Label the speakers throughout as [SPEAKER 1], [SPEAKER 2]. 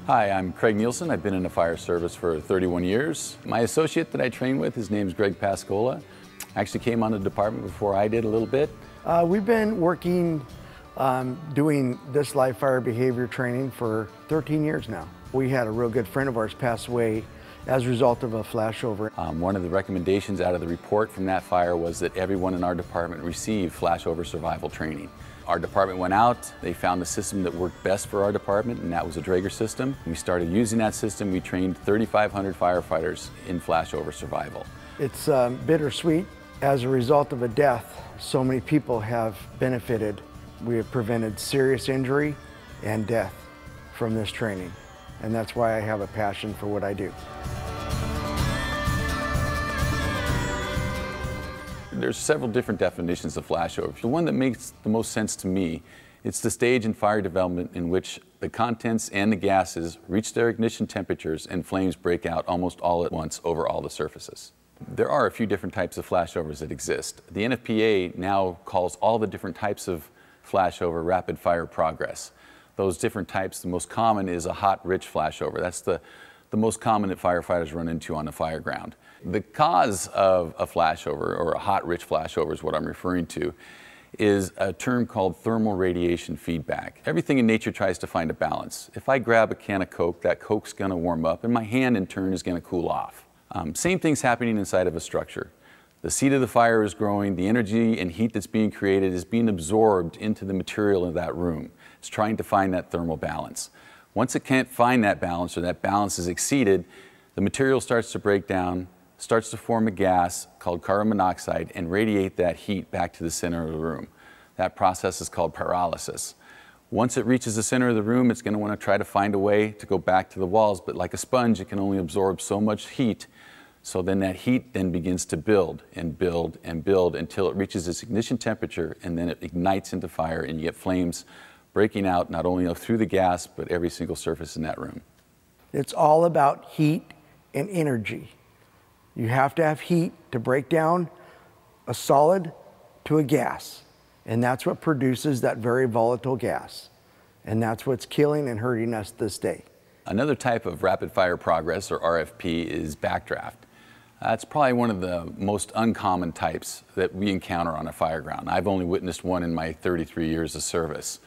[SPEAKER 1] Hi, I'm Craig Nielsen. I've been in the fire service for 31 years. My associate that I train with, his name's Greg Pascola. Actually came on the department before I did a little bit.
[SPEAKER 2] We've been working doing this live fire behavior training for 13 years now. We had a real good friend of ours pass away as a result of a flashover.
[SPEAKER 1] One of the recommendations out of the report from that fire was that everyone in our department receive flashover survival training. Our department went out, they found the system that worked best for our department, and that was a Draeger system. We started using that system. We trained 3,500 firefighters in flashover survival.
[SPEAKER 2] It's bittersweet. As a result of a death, so many people have benefited. We have prevented serious injury and death from this training, and that's why I have a passion for what I do.
[SPEAKER 1] There's several different definitions of flashover. The one that makes the most sense to me, it's the stage in fire development in which the contents and the gases reach their ignition temperatures and flames break out almost all at once over all the surfaces. There are a few different types of flashovers that exist. The NFPA now calls all the different types of flashover rapid fire progress. Those different types, the most common is a hot, rich flashover. That's the most common that firefighters run into on the fire ground. The cause of a flashover, or a hot, rich flashover is what I'm referring to, is a term called thermal radiation feedback. Everything in nature tries to find a balance. If I grab a can of Coke, that Coke's going to warm up, and my hand in turn is going to cool off. Same thing's happening inside of a structure. The seat of the fire is growing, the energy and heat that's being created is being absorbed into the material of that room. It's trying to find that thermal balance. Once it can't find that balance, or that balance is exceeded, the material starts to break down, starts to form a gas called carbon monoxide and radiate that heat back to the center of the room. That process is called pyrolysis. Once it reaches the center of the room, it's going to want to try to find a way to go back to the walls, but like a sponge, it can only absorb so much heat. So then that heat then begins to build and build and build until it reaches its ignition temperature, and then it ignites into fire, and you get flames breaking out not only through the gas, but every single surface in that room.
[SPEAKER 2] It's all about heat and energy. You have to have heat to break down a solid to a gas, and that's what produces that very volatile gas. And that's what's killing and hurting us this day.
[SPEAKER 1] Another type of rapid fire progress, or RFP, is backdraft. That's probably one of the most uncommon types that we encounter on a fire ground. I've only witnessed one in my 33 years of service.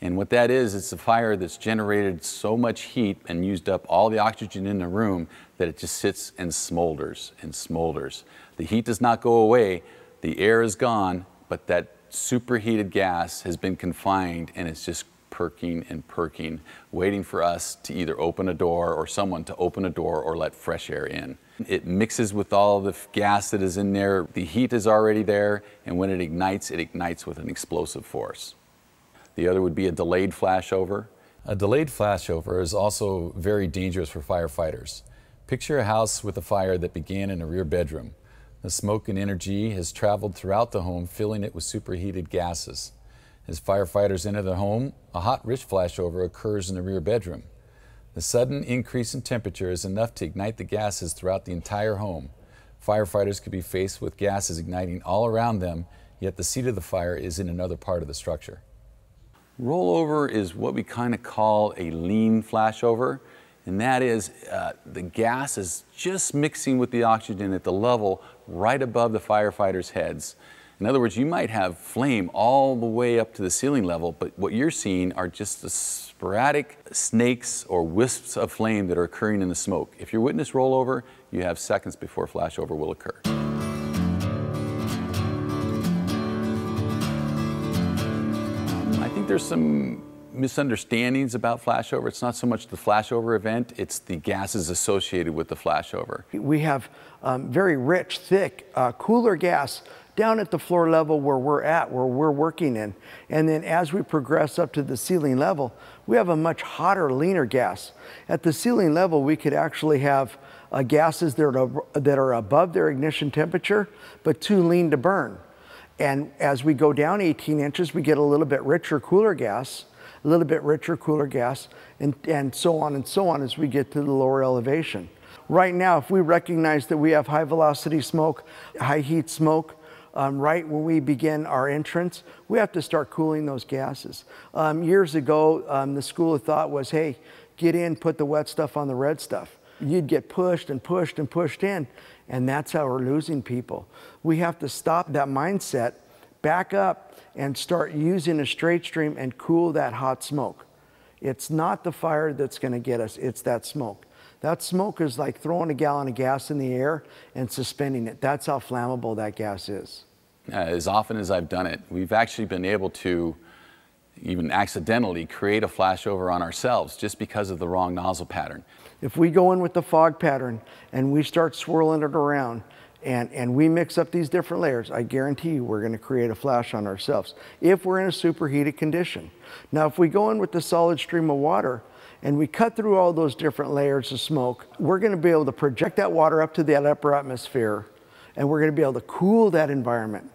[SPEAKER 1] And what that is, it's a fire that's generated so much heat and used up all the oxygen in the room that it just sits and smolders and smolders. The heat does not go away, the air is gone, but that superheated gas has been confined, and it's just perking and perking, waiting for us to either open a door, or someone to open a door or let fresh air in. It mixes with all the gas that is in there. The heat is already there, and when it ignites with an explosive force. The other would be a delayed flashover. A delayed flashover is also very dangerous for firefighters. Picture a house with a fire that began in a rear bedroom. The smoke and energy has traveled throughout the home, filling it with superheated gases. As firefighters enter the home, a hot, rich flashover occurs in the rear bedroom. The sudden increase in temperature is enough to ignite the gases throughout the entire home. Firefighters could be faced with gases igniting all around them, yet the seat of the fire is in another part of the structure. Rollover is what we kind of call a lean flashover, and that is the gas is just mixing with the oxygen at the level right above the firefighters' heads. In other words, you might have flame all the way up to the ceiling level, but what you're seeing are just the sporadic snakes or wisps of flame that are occurring in the smoke. If you witness rollover, you have seconds before flashover will occur. I think there's some misunderstandings about flashover. It's not so much the flashover event, it's the gases associated with the flashover.
[SPEAKER 2] We have very rich, thick, cooler gas down at the floor level where we're working in. And then as we progress up to the ceiling level, we have a much hotter, leaner gas. At the ceiling level, we could actually have gases that are above their ignition temperature, but too lean to burn. And as we go down 18 inches, we get a little bit richer, cooler gas, a little bit richer, cooler gas, and so on as we get to the lower elevation. Right now, if we recognize that we have high velocity smoke, high heat smoke, right when we begin our entrance, we have to start cooling those gases. Years ago, the school of thought was, hey, get in, put the wet stuff on the red stuff. You'd get pushed and pushed and pushed in, and that's how we're losing people. We have to stop that mindset, back up, and start using a straight stream and cool that hot smoke. It's not the fire that's going to get us, it's that smoke. That smoke is like throwing a gallon of gas in the air and suspending it. That's how flammable that gas is.
[SPEAKER 1] As often as I've done it, we've actually been able to even accidentally create a flashover on ourselves just because of the wrong nozzle pattern.
[SPEAKER 2] If we go in with the fog pattern and we start swirling it around and we mix up these different layers, I guarantee you we're going to create a flash on ourselves if we're in a superheated condition. Now, if we go in with the solid stream of water and we cut through all those different layers of smoke, we're going to be able to project that water up to the upper atmosphere, and we're going to be able to cool that environment.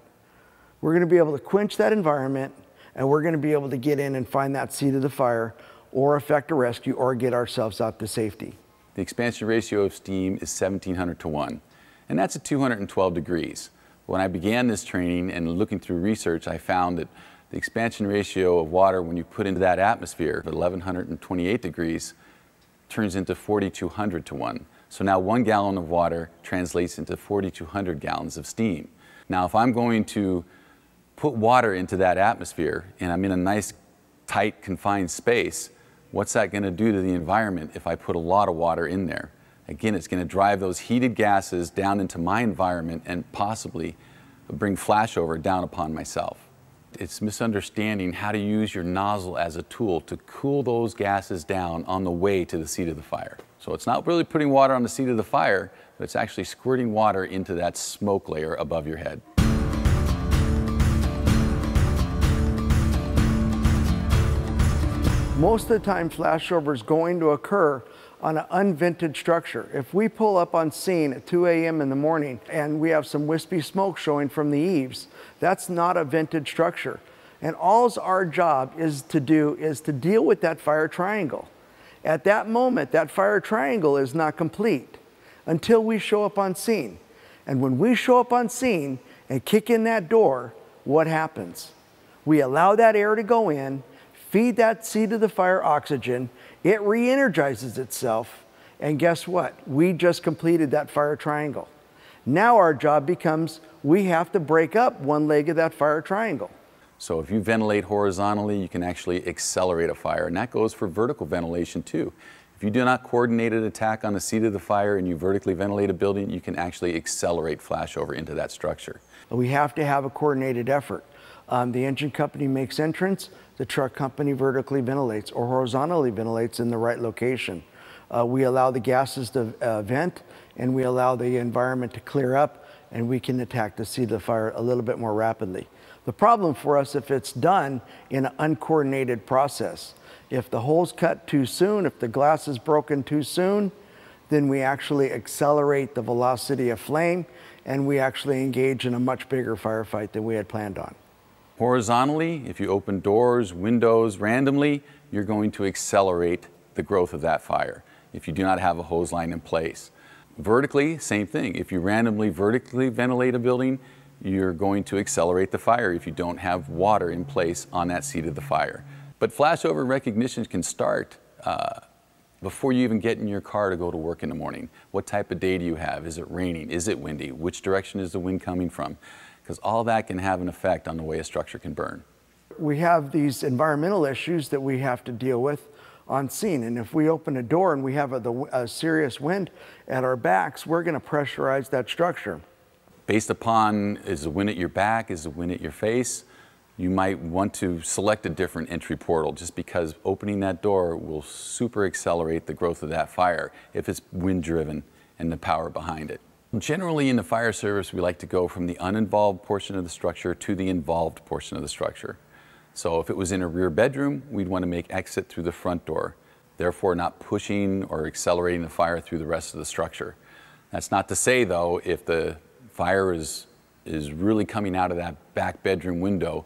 [SPEAKER 2] We're going to be able to quench that environment, and we're going to be able to get in and find that seat of the fire or effect a rescue or get ourselves out to safety.
[SPEAKER 1] The expansion ratio of steam is 1,700 to 1, and that's at 212 degrees. When I began this training and looking through research, I found that the expansion ratio of water when you put into that atmosphere at 1,128 degrees turns into 4,200 to 1. So now 1 gallon of water translates into 4,200 gallons of steam. Now if I'm going to put water into that atmosphere and I'm in a nice, tight, confined space, what's that going to do to the environment if I put a lot of water in there? Again, it's going to drive those heated gases down into my environment and possibly bring flashover down upon myself. It's misunderstanding how to use your nozzle as a tool to cool those gases down on the way to the seat of the fire. So it's not really putting water on the seat of the fire, but it's actually squirting water into that smoke layer above your head.
[SPEAKER 2] Most of the time, flashover is going to occur on an unvented structure. If we pull up on scene at 2 a.m. in the morning and we have some wispy smoke showing from the eaves, that's not a vented structure. And all our job is to do is to deal with that fire triangle. At that moment, that fire triangle is not complete until we show up on scene. And when we show up on scene and kick in that door, what happens? We allow that air to go in, feed that seat of the fire oxygen, it re-energizes itself, and guess what? We just completed that fire triangle. Now our job becomes we have to break up one leg of that fire triangle.
[SPEAKER 1] So if you ventilate horizontally, you can actually accelerate a fire, and that goes for vertical ventilation too. If you do not coordinate an attack on the seat of the fire and you vertically ventilate a building, you can actually accelerate flashover into that structure.
[SPEAKER 2] We have to have a coordinated effort. The engine company makes entrance, the truck company vertically ventilates or horizontally ventilates in the right location. We allow the gases to vent, and we allow the environment to clear up, and we can attack the seat of the fire a little bit more rapidly. The problem for us if it's done in an uncoordinated process. If the hole's cut too soon, if the glass is broken too soon, then we actually accelerate the velocity of flame, and we actually engage in a much bigger firefight than we had planned on.
[SPEAKER 1] Horizontally, if you open doors, windows randomly, you're going to accelerate the growth of that fire if you do not have a hose line in place. Vertically, same thing. If you randomly vertically ventilate a building, you're going to accelerate the fire if you don't have water in place on that seat of the fire. But flashover recognition can start before you even get in your car to go to work in the morning. What type of day do you have? Is it raining? Is it windy? Which direction is the wind coming from? Because all that can have an effect on the way a structure can burn.
[SPEAKER 2] We have these environmental issues that we have to deal with on scene, and if we open a door and we have a serious wind at our backs, we're going to pressurize that structure.
[SPEAKER 1] Based upon, is the wind at your back, is the wind at your face, you might want to select a different entry portal just because opening that door will super accelerate the growth of that fire if it's wind driven and the power behind it. Generally in the fire service, we like to go from the uninvolved portion of the structure to the involved portion of the structure. So if it was in a rear bedroom, we'd want to make exit through the front door, therefore not pushing or accelerating the fire through the rest of the structure. That's not to say though, if the fire is really coming out of that back bedroom window,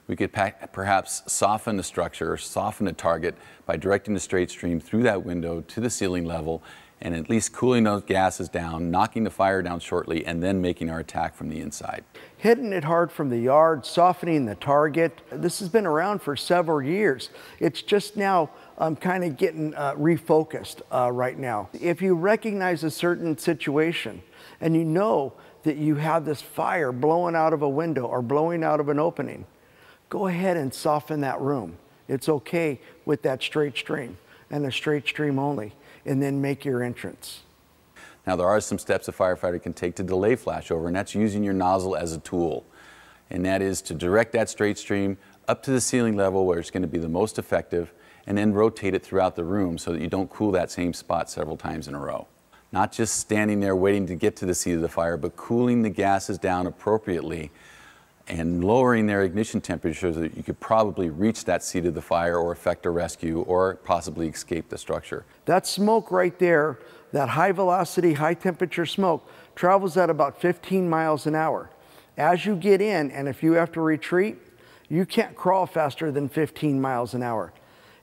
[SPEAKER 1] we could perhaps soften the structure, soften the target by directing the straight stream through that window to the ceiling level and at least cooling those gases down, knocking the fire down shortly, and then making our attack from the inside.
[SPEAKER 2] Hitting it hard from the yard, softening the target. This has been around for several years. It's just now kind of getting refocused right now. If you recognize a certain situation and you know that you have this fire blowing out of a window or blowing out of an opening, go ahead and soften that room. It's okay with that straight stream and a straight stream only, and then make your entrance.
[SPEAKER 1] Now, there are some steps a firefighter can take to delay flashover, and that's using your nozzle as a tool. And that is to direct that straight stream up to the ceiling level where it's going to be the most effective, and then rotate it throughout the room so that you don't cool that same spot several times in a row. Not just standing there waiting to get to the seat of the fire, but cooling the gases down appropriately and lowering their ignition temperature so that you could probably reach that seat of the fire or effect a rescue or possibly escape the structure.
[SPEAKER 2] That smoke right there, that high velocity, high temperature smoke, travels at about 15 miles an hour. As you get in, and if you have to retreat, you can't crawl faster than 15 miles an hour.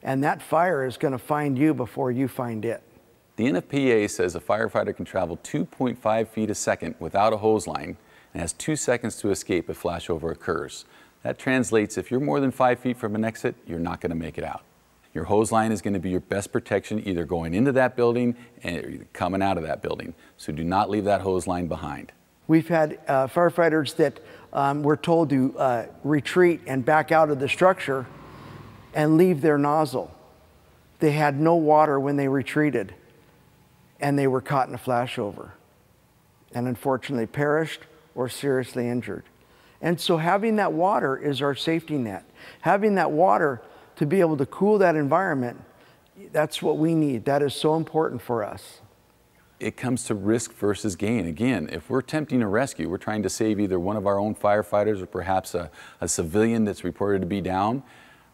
[SPEAKER 2] And that fire is going to find you before you find it.
[SPEAKER 1] The NFPA says a firefighter can travel 2.5 feet a second without a hose line and has 2 seconds to escape if flashover occurs. That translates, if you're more than 5 feet from an exit, you're not going to make it out. Your hose line is going to be your best protection, either going into that building and coming out of that building. So do not leave that hose line behind.
[SPEAKER 2] We've had firefighters that were told to retreat and back out of the structure and leave their nozzle. They had no water when they retreated, and they were caught in a flashover and unfortunately perished or seriously injured. And so having that water is our safety net. Having that water to be able to cool that environment, that's what we need. That is so important for us.
[SPEAKER 1] It comes to risk versus gain. Again, if we're attempting a rescue, we're trying to save either one of our own firefighters or perhaps a civilian that's reported to be down,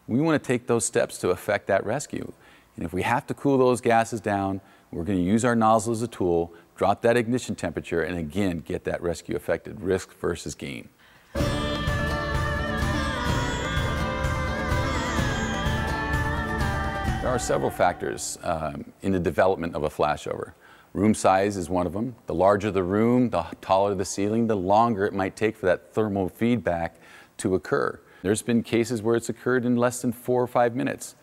[SPEAKER 1] we want to take those steps to effect that rescue. And if we have to cool those gases down, we're going to use our nozzle as a tool, drop that ignition temperature, and again, get that rescue effected. Risk versus gain. There are several factors in the development of a flashover. Room size is one of them. The larger the room, the taller the ceiling, the longer it might take for that thermal feedback to occur. There's been cases where it's occurred in less than 4 or 5 minutes.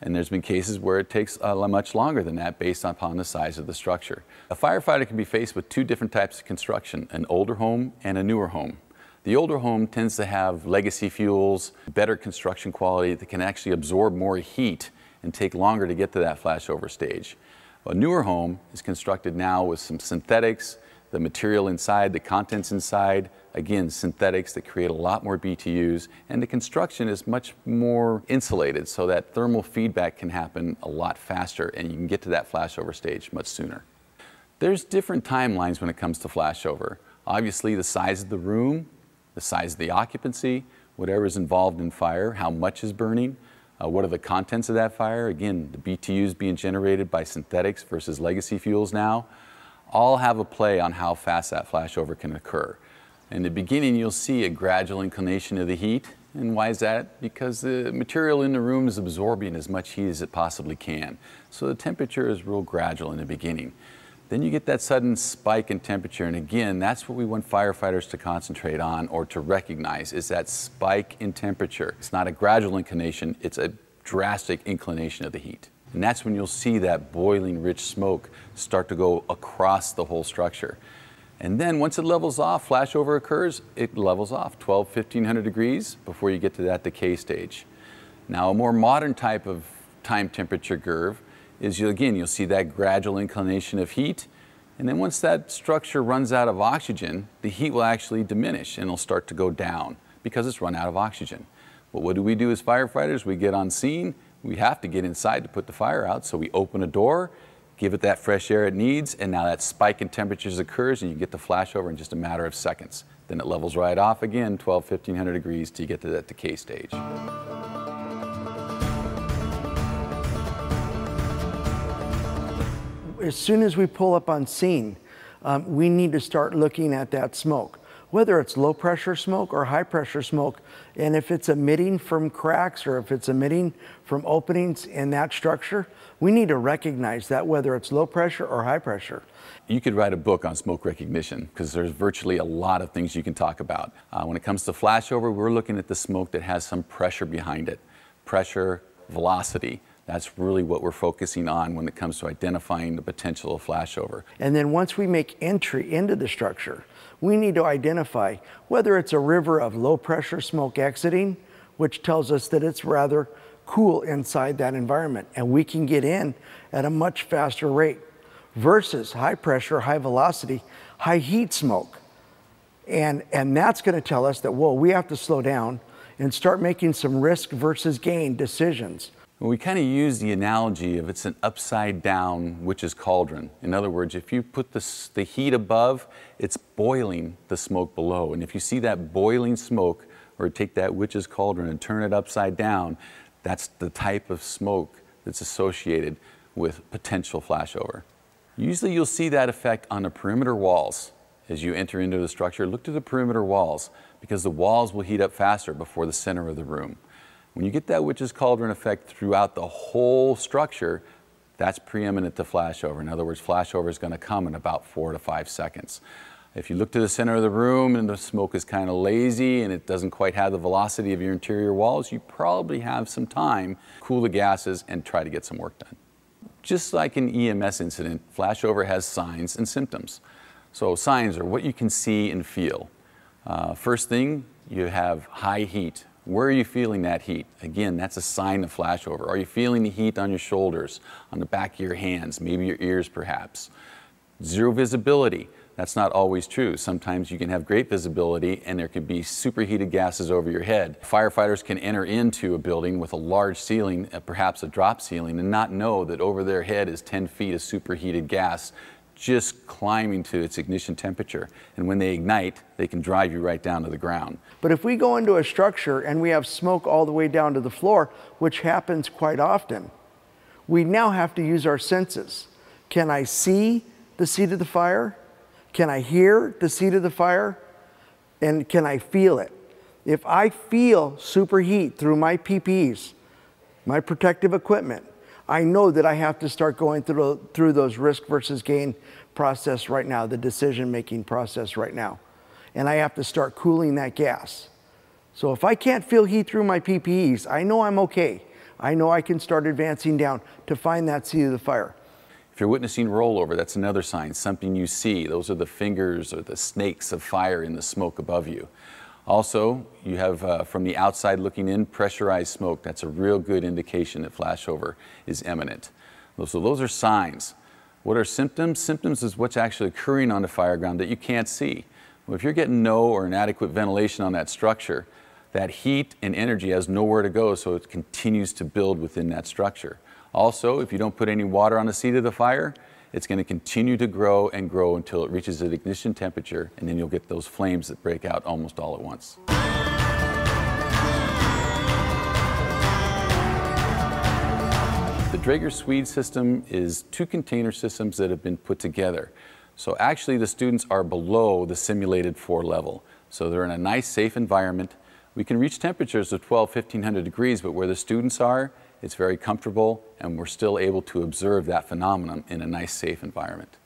[SPEAKER 1] And there's been cases where it takes much longer than that based upon the size of the structure. A firefighter can be faced with 2 different types of construction, an older home and a newer home. The older home tends to have legacy fuels, better construction quality that can actually absorb more heat and take longer to get to that flashover stage. A newer home is constructed now with some synthetics, the material inside, the contents inside, again, synthetics that create a lot more BTUs, and the construction is much more insulated so that thermal feedback can happen a lot faster and you can get to that flashover stage much sooner. There's different timelines when it comes to flashover. Obviously, the size of the room, the size of the occupancy, whatever is involved in fire, how much is burning, what are the contents of that fire, again, the BTUs being generated by synthetics versus legacy fuels now, all have a play on how fast that flashover can occur. In the beginning, you'll see a gradual inclination of the heat. And why is that? Because the material in the room is absorbing as much heat as it possibly can. So the temperature is real gradual in the beginning. Then you get that sudden spike in temperature. And again, that's what we want firefighters to concentrate on or to recognize, is that spike in temperature. It's not a gradual inclination, it's a drastic inclination of the heat. And that's when you'll see that boiling rich smoke start to go across the whole structure. And then once it levels off, flashover occurs, it levels off 1,500 degrees before you get to that decay stage. Now, a more modern type of time temperature curve is, you'll see that gradual inclination of heat. And then once that structure runs out of oxygen, the heat will actually diminish and it'll start to go down because it's run out of oxygen. But what do we do as firefighters? We get on scene. We have to get inside to put the fire out, so we open a door, give it that fresh air it needs, and now that spike in temperatures occurs and you get the flashover in just a matter of seconds. Then it levels right off again, 1,500 degrees till you get to that decay stage.
[SPEAKER 2] As soon as we pull up on scene, we need to start looking at that smoke. whether it's low pressure smoke or high pressure smoke. And if it's emitting from cracks or if it's emitting from openings in that structure, we need to recognize that, whether it's low pressure or high pressure.
[SPEAKER 1] You could write a book on smoke recognition because there's virtually a lot of things you can talk about. When it comes to flashover, we're looking at the smoke that has some pressure behind it. Pressure, velocity. That's really what we're focusing on when it comes to identifying the potential of flashover.
[SPEAKER 2] And then once we make entry into the structure, we need to identify whether it's a river of low pressure smoke exiting, which tells us that it's rather cool inside that environment and we can get in at a much faster rate, versus high pressure, high velocity, high heat smoke. And that's going to tell us that, whoa, we have to slow down and start making some risk versus gain decisions.
[SPEAKER 1] We kind of use the analogy of it's an upside down witch's cauldron. In other words, if you put the heat above, it's boiling the smoke below. And if you see that boiling smoke, or take that witch's cauldron and turn it upside down, that's the type of smoke that's associated with potential flashover. Usually you'll see that effect on the perimeter walls. As you enter into the structure, look to the perimeter walls because the walls will heat up faster before the center of the room. When you get that witch's cauldron effect throughout the whole structure, that's preeminent to flashover. In other words, flashover is going to come in about 4 to 5 seconds. If you look to the center of the room and the smoke is kind of lazy and it doesn't quite have the velocity of your interior walls, you probably have some time to cool the gases and try to get some work done. Just like an EMS incident, flashover has signs and symptoms. So signs are what you can see and feel. First thing, you have high heat. Where are you feeling that heat? Again, that's a sign of flashover. Are you feeling the heat on your shoulders, on the back of your hands, maybe your ears perhaps? Zero visibility. That's not always true. Sometimes you can have great visibility and there can be superheated gases over your head. Firefighters can enter into a building with a large ceiling, perhaps a drop ceiling, and not know that over their head is 10 feet of superheated gas just climbing to its ignition temperature. And when they ignite, they can drive you right down to the ground.
[SPEAKER 2] But if we go into a structure and we have smoke all the way down to the floor, which happens quite often, we now have to use our senses. Can I see the seat of the fire? Can I hear the seat of the fire? And can I feel it? If I feel superheat through my PPEs, my protective equipment, I know that I have to start going through those risk versus gain process right now, the decision-making process right now. And I have to start cooling that gas. So if I can't feel heat through my PPEs, I know I'm okay. I know I can start advancing down to find that seat of the fire.
[SPEAKER 1] If you're witnessing rollover, that's another sign, something you see. Those are the fingers or the snakes of fire in the smoke above you. Also, you have from the outside looking in, pressurized smoke. That's a real good indication that flashover is imminent. So those are signs. What are symptoms? Symptoms is what's actually occurring on the fire ground that you can't see. Well, if you're getting no or inadequate ventilation on that structure, that heat and energy has nowhere to go, so it continues to build within that structure. Also, if you don't put any water on the seat of the fire, it's going to continue to grow and grow until it reaches an ignition temperature, and then you'll get those flames that break out almost all at once. The Draeger Swede system is 2 container systems that have been put together. So actually the students are below the simulated 4 level. So they're in a nice, safe environment. We can reach temperatures of 1,500 degrees, but where the students are, it's very comfortable, and we're still able to observe that phenomenon in a nice, safe environment.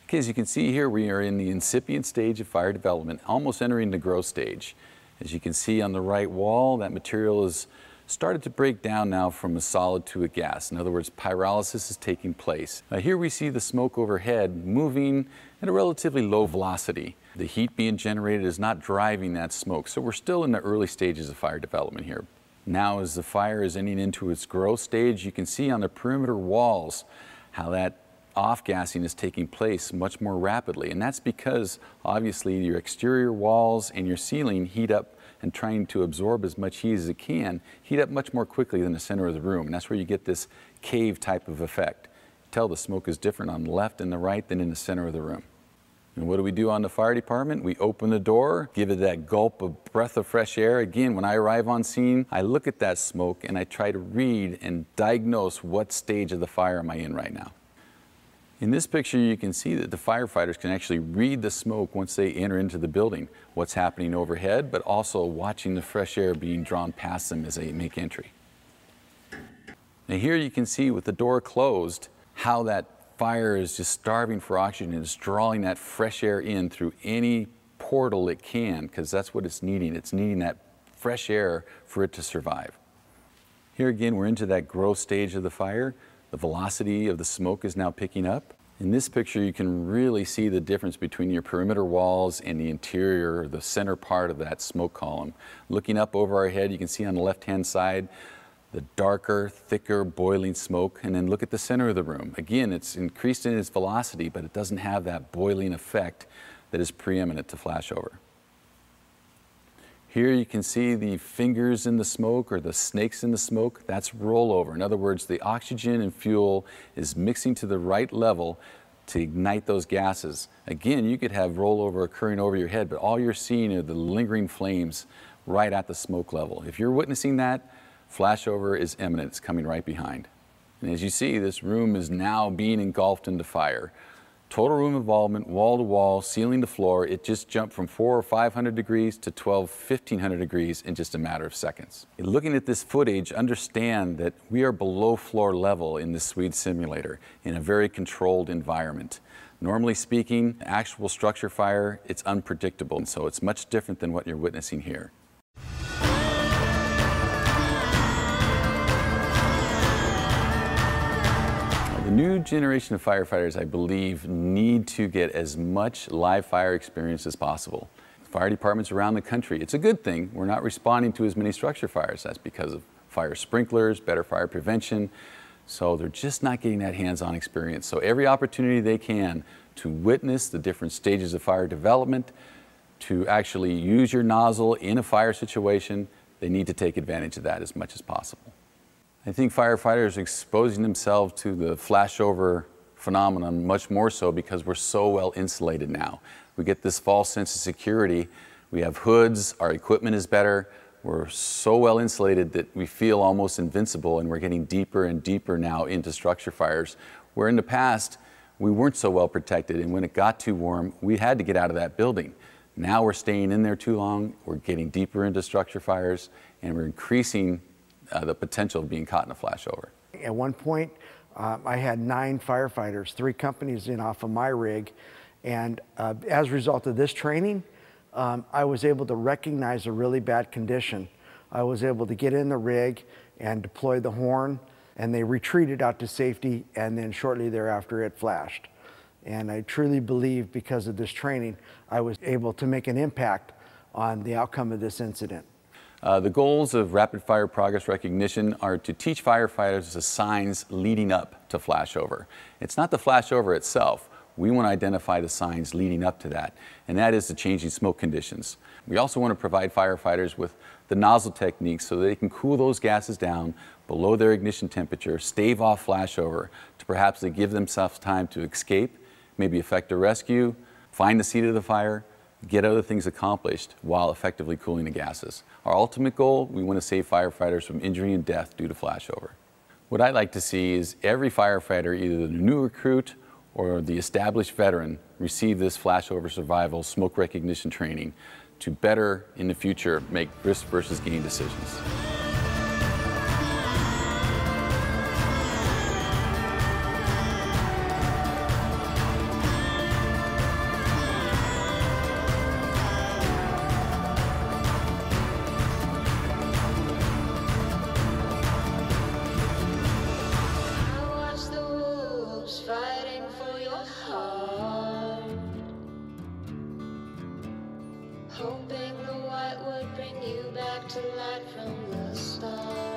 [SPEAKER 1] Okay, as you can see here, we are in the incipient stage of fire development, almost entering the growth stage. As you can see on the right wall, that material has started to break down now from a solid to a gas. In other words, pyrolysis is taking place. Here we see the smoke overhead moving at a relatively low velocity. The heat being generated is not driving that smoke, so we're still in the early stages of fire development here. Now, as the fire is ending into its growth stage, you can see on the perimeter walls how that off-gassing is taking place much more rapidly. And that's because, obviously, your exterior walls and your ceiling heat up and trying to absorb as much heat as it can, heat up much more quickly than the center of the room. And that's where you get this cave type of effect. Tell the smoke is different on the left and the right than in the center of the room. And what do we do on the fire department? We open the door, give it that gulp of breath of fresh air. Again, when I arrive on scene, I look at that smoke and I try to read and diagnose what stage of the fire am I in right now. In this picture, you can see that the firefighters can actually read the smoke once they enter into the building, what's happening overhead, but also watching the fresh air being drawn past them as they make entry. Now here you can see with the door closed how that fire is just starving for oxygen and it's drawing that fresh air in through any portal it can, because that's what it's needing. It's needing that fresh air for it to survive. Here again, we're into that growth stage of the fire. The velocity of the smoke is now picking up. In this picture, you can really see the difference between your perimeter walls and the interior, the center part of that smoke column. Looking up over our head, you can see on the left-hand side the darker, thicker, boiling smoke, and then look at the center of the room. Again, it's increased in its velocity, but it doesn't have that boiling effect that is preeminent to flashover. Here you can see the fingers in the smoke or the snakes in the smoke. That's rollover. In other words, the oxygen and fuel is mixing to the right level to ignite those gases. Again, you could have rollover occurring over your head, but all you're seeing are the lingering flames right at the smoke level. If you're witnessing that, flashover is imminent. It's coming right behind. And as you see, this room is now being engulfed into fire. Total room involvement, wall to wall, ceiling to floor. It just jumped from 400 or 500 degrees to 1,500 degrees in just a matter of seconds. Looking at this footage, understand that we are below floor level in this Swede simulator in a very controlled environment. Normally speaking, actual structure fire, it's unpredictable, and so it's much different than what you're witnessing here. The new generation of firefighters, I believe, need to get as much live fire experience as possible. Fire departments around the country, it's a good thing. We're not responding to as many structure fires. That's because of fire sprinklers, better fire prevention. So they're just not getting that hands-on experience. So every opportunity they can to witness the different stages of fire development, to actually use your nozzle in a fire situation, they need to take advantage of that as much as possible. I think firefighters are exposing themselves to the flashover phenomenon much more so because we're so well insulated now. We get this false sense of security. We have hoods, our equipment is better. We're so well insulated that we feel almost invincible, and we're getting deeper and deeper now into structure fires, where in the past we weren't so well protected, and when it got too warm, we had to get out of that building. Now we're staying in there too long, we're getting deeper into structure fires, and we're increasing the potential of being caught in a flashover.
[SPEAKER 2] At one point, I had 9 firefighters, 3 companies in off of my rig, and as a result of this training, I was able to recognize a really bad condition. I was able to get in the rig and deploy the horn, and they retreated out to safety, and then shortly thereafter it flashed. And I truly believe because of this training, I was able to make an impact on the outcome of this incident.
[SPEAKER 1] The goals of rapid fire progress recognition are to teach firefighters the signs leading up to flashover. It's not the flashover itself. We want to identify the signs leading up to that, and that is the changing smoke conditions. We also want to provide firefighters with the nozzle techniques so that they can cool those gases down below their ignition temperature, stave off flashover, to perhaps give themselves time to escape, maybe effect a rescue, find the seat of the fire, get other things accomplished while effectively cooling the gases. Our ultimate goal, we want to save firefighters from injury and death due to flashover. What I'd like to see is every firefighter, either the new recruit or the established veteran, receive this flashover survival smoke recognition training to better, in the future, make risk versus gain decisions.
[SPEAKER 3] Fighting for your heart, hoping the white would bring you back to light from the start.